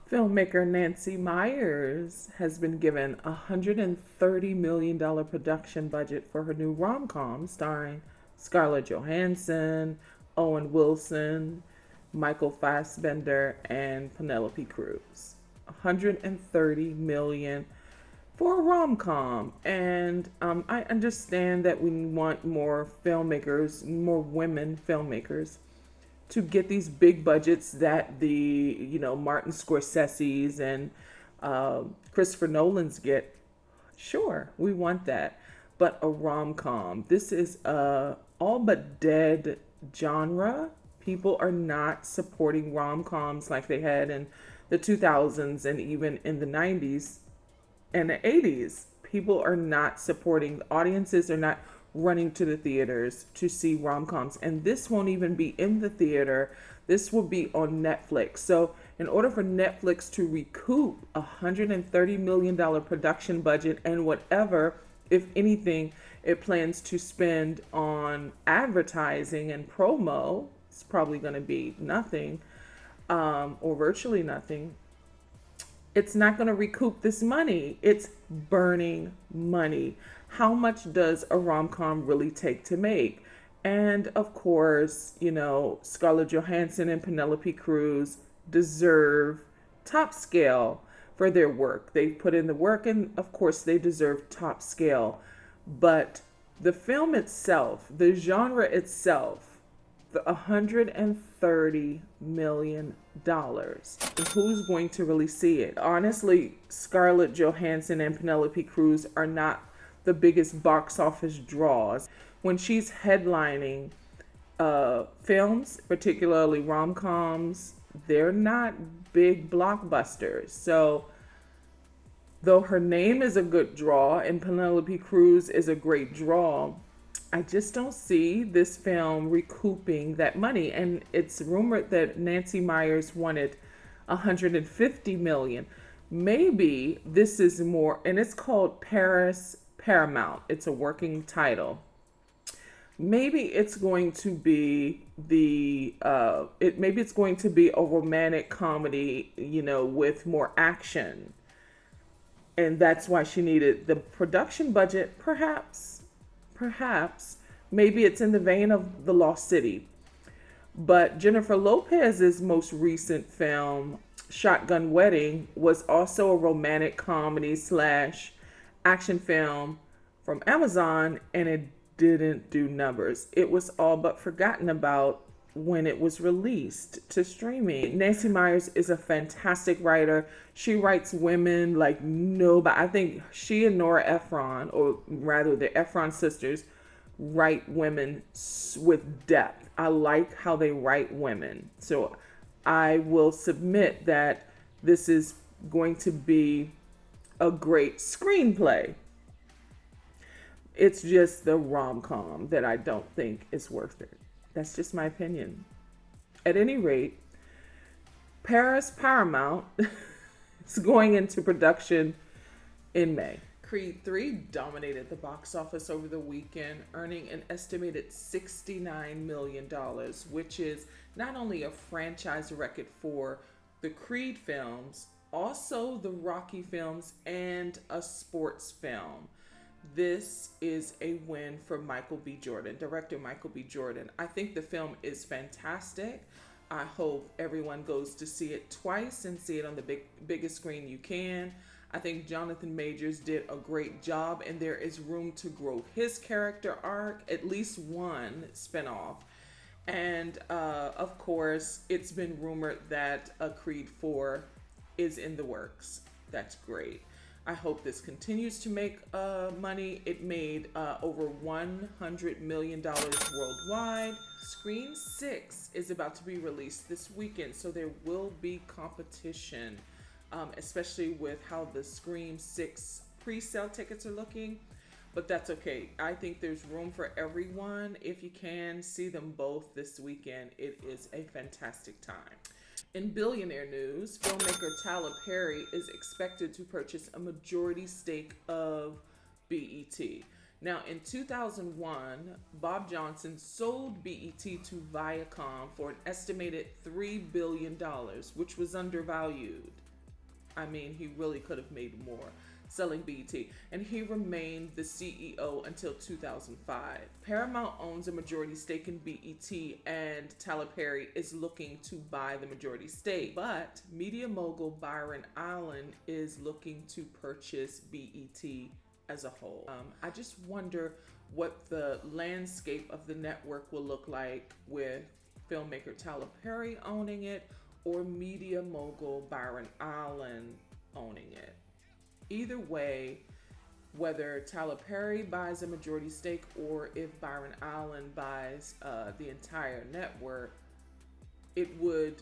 Filmmaker Nancy Myers has been given a $130 million production budget for her new rom-com starring Scarlett Johansson, Owen Wilson, Michael Fassbender, and Penelope Cruz. 130 million for a rom-com. And I understand that we want more filmmakers, more women filmmakers, to get these big budgets that the Martin Scorsese's and Christopher Nolan's get. Sure, we want that, but a rom com. This is a all but dead genre. People are not supporting rom coms like they had in the 2000s and even in the 90s and the 80s. People are not supporting, audiences are not running to the theaters to see rom-coms, and this won't even be in the theater. This will be on Netflix. So in order for Netflix to recoup $130 million production budget and whatever, if anything, it plans to spend on advertising and promo, it's probably going to be nothing, or virtually nothing. It's not going to recoup this money. It's burning money. How much does a rom com really take to make? And of course, Scarlett Johansson and Penelope Cruz deserve top scale for their work. They've put in the work, and of course, they deserve top scale. But the film itself, the genre itself, the $130 million. Who's going to really see it? Honestly, Scarlett Johansson and Penelope Cruz are not the biggest box office draws. When she's headlining films, particularly rom coms, they're not big blockbusters. So, though her name is a good draw and Penelope Cruz is a great draw, I just don't see this film recouping that money. And it's rumored that Nancy Myers wanted 150 million. Maybe this is more, and it's called Paris Paramount. It's a working title. Maybe it's going to be maybe it's going to be a romantic comedy, with more action. And that's why she needed the production budget, perhaps. Maybe it's in the vein of The Lost City. But Jennifer Lopez's most recent film, Shotgun Wedding, was also a romantic comedy slash action film from Amazon, and it didn't do numbers. It was all but forgotten about when it was released to streaming. Nancy Myers is a fantastic writer. She writes women like nobody. I think she and Nora Ephron, or rather the Ephron sisters, write women with depth. I like how they write women. So I will submit that this is going to be a great screenplay. It's just the rom-com that I don't think is worth it. That's just my opinion. At any rate, Paris Paramount is going into production in May. Creed 3 dominated the box office over the weekend, earning an estimated $69 million, which is not only a franchise record for the Creed films, also the Rocky films, and a sports film. This is a win for Michael B. Jordan, director Michael B. Jordan. I think the film is fantastic. I hope everyone goes to see it twice and see it on the biggest screen you can. I think Jonathan Majors did a great job, and there is room to grow his character arc, at least one spinoff. And of course, it's been rumored that a Creed 4 is in the works. That's great. I hope this continues to make money. It made over $100 million worldwide. Scream 6 is about to be released this weekend, so there will be competition, especially with how the Scream 6 pre-sale tickets are looking. But that's okay. I think there's room for everyone. If you can see them both this weekend, it is a fantastic time. In billionaire news, filmmaker Tyler Perry is expected to purchase a majority stake of BET. Now, in 2001, Bob Johnson sold BET to Viacom for an estimated $3 billion, which was undervalued. I mean, he really could have made more selling BET, and he remained the CEO until 2005. Paramount owns a majority stake in BET, and Tyler Perry is looking to buy the majority stake. But media mogul Byron Allen is looking to purchase BET as a whole. I just wonder what the landscape of the network will look like with filmmaker Tyler Perry owning it or media mogul Byron Allen owning it. Either way, whether Tyler Perry buys a majority stake or if Byron Allen buys the entire network, it would,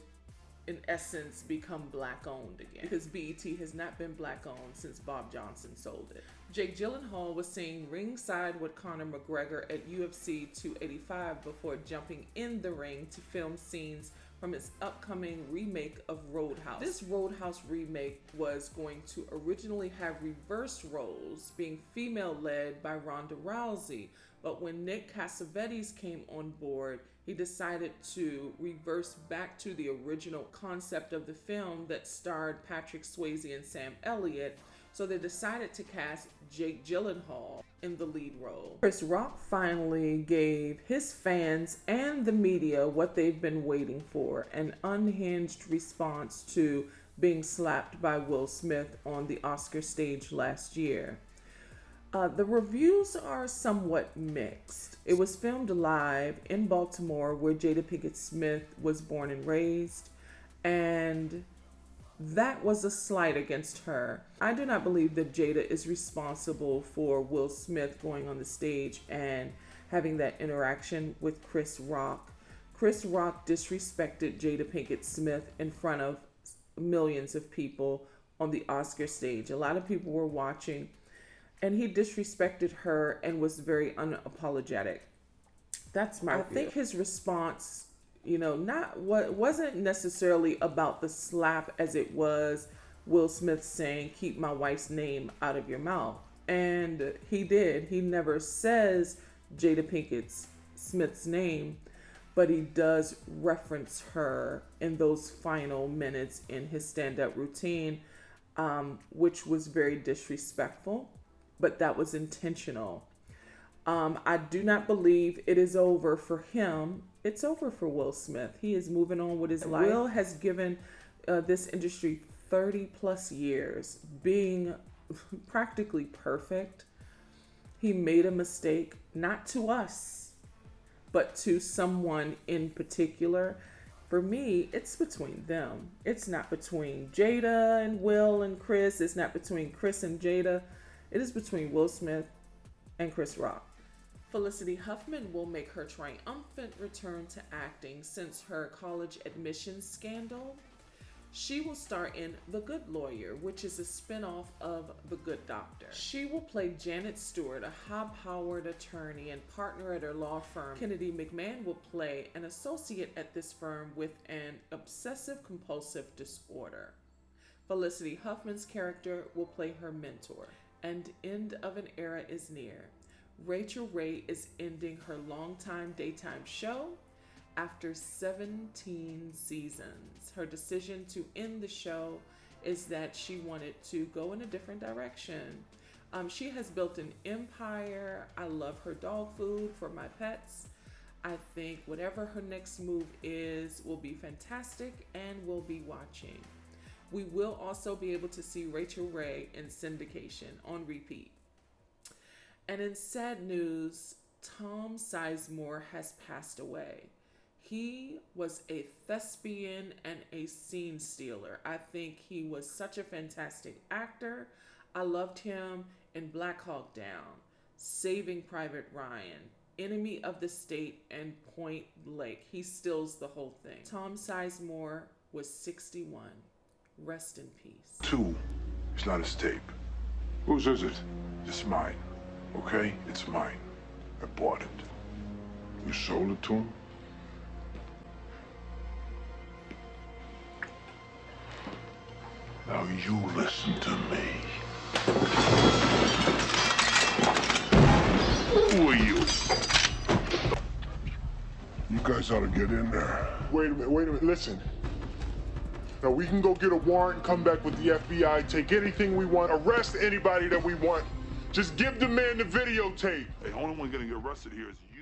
in essence, become black owned again, because BET has not been black owned since Bob Johnson sold it. Jake Gyllenhaal was seen ringside with Conor McGregor at UFC 285 before jumping in the ring to film scenes from his upcoming remake of Roadhouse. This Roadhouse remake was going to originally have reversed roles, being female-led by Ronda Rousey, but when Nick Cassavetes came on board, he decided to reverse back to the original concept of the film that starred Patrick Swayze and Sam Elliott, so they decided to cast Jake Gyllenhaal in the lead role. Chris Rock finally gave his fans and the media what they've been waiting for, an unhinged response to being slapped by Will Smith on the Oscar stage last year. The reviews are somewhat mixed. It was filmed live in Baltimore, where Jada Pinkett Smith was born and raised, and that was a slight against her. I do not believe that Jada is responsible for Will Smith going on the stage and having that interaction with Chris Rock. Chris Rock disrespected Jada Pinkett Smith in front of millions of people on the Oscar stage. A lot of people were watching, and he disrespected her and was very unapologetic. That's my view. I think his response, wasn't necessarily about the slap as it was Will Smith saying, "Keep my wife's name out of your mouth." And he did. He never says Jada Pinkett Smith's name, but he does reference her in those final minutes in his stand-up routine, which was very disrespectful, but that was intentional. I do not believe it is over for him. It's over for Will Smith. He is moving on with his life. Will has given this industry 30 plus years, being practically perfect. He made a mistake, not to us, but to someone in particular. For me, it's between them. It's not between Jada and Will and Chris. It's not between Chris and Jada. It is between Will Smith and Chris Rock. Felicity Huffman will make her triumphant return to acting since her college admissions scandal. She will star in The Good Lawyer, which is a spin-off of The Good Doctor. She will play Janet Stewart, a high-powered attorney and partner at her law firm. Kennedy McMahon will play an associate at this firm with an obsessive-compulsive disorder. Felicity Huffman's character will play her mentor. And end of an era is near. Rachel Ray is ending her longtime daytime show after 17 seasons. Her decision to end the show is that she wanted to go in a different direction. She has built an empire. I love her dog food for my pets. I think whatever her next move is will be fantastic, and we'll be watching. We will also be able to see Rachel Ray in syndication on repeat. And in sad news, Tom Sizemore has passed away. He was a thespian and a scene stealer. I think he was such a fantastic actor. I loved him in Black Hawk Down, Saving Private Ryan, Enemy of the State, and Point Blank. He steals the whole thing. Tom Sizemore was 61. Rest in peace. 2 is not his tape. Whose is it? It's mine. Okay? It's mine. I bought it. You sold it to him? Now you listen to me. Who are you? You guys ought to get in there. Wait a minute, listen. Now we can go get a warrant and come back with the FBI, take anything we want, arrest anybody that we want. Just give the man the videotape. The only one gonna get arrested here is you.